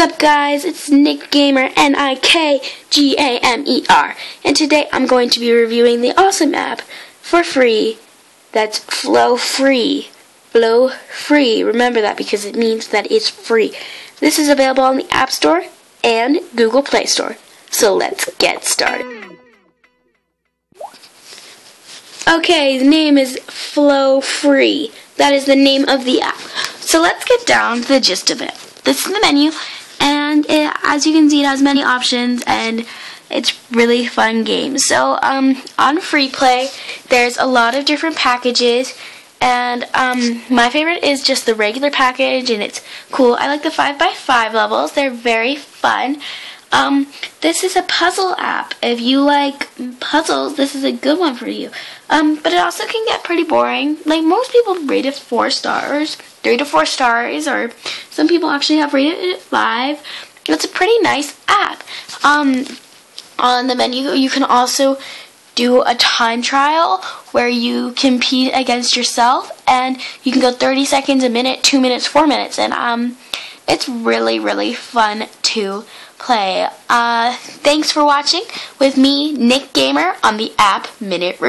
What's up, guys? It's Nick Gamer, Nikgamer, and today I'm going to be reviewing the awesome app for free. That's Flow Free. Flow Free. Remember that because it means that it's free. This is available on the App Store and Google Play Store. So let's get started. Okay, the name is Flow Free. That is the name of the app. So let's get down to the gist of it. This is the menu, and as you can see, it has many options, and it's really fun game. So on Free Play, there's a lot of different packages, and my favorite is just the regular package, and it's cool. I like the 5x5 levels. They're very fun. This is a puzzle app. If you like puzzles, this is a good one for you. But it also can get pretty boring. Like, most people rate it 4 stars, 3 to 4 stars, or some people actually have rated it 5. It's a pretty nice app. On the menu, you can also do a time trial where you compete against yourself, and you can go 30 seconds, a minute, 2 minutes, 4 minutes, and it's really fun to play. Thanks for watching with me, Nick Gamer, on the App Minute Review.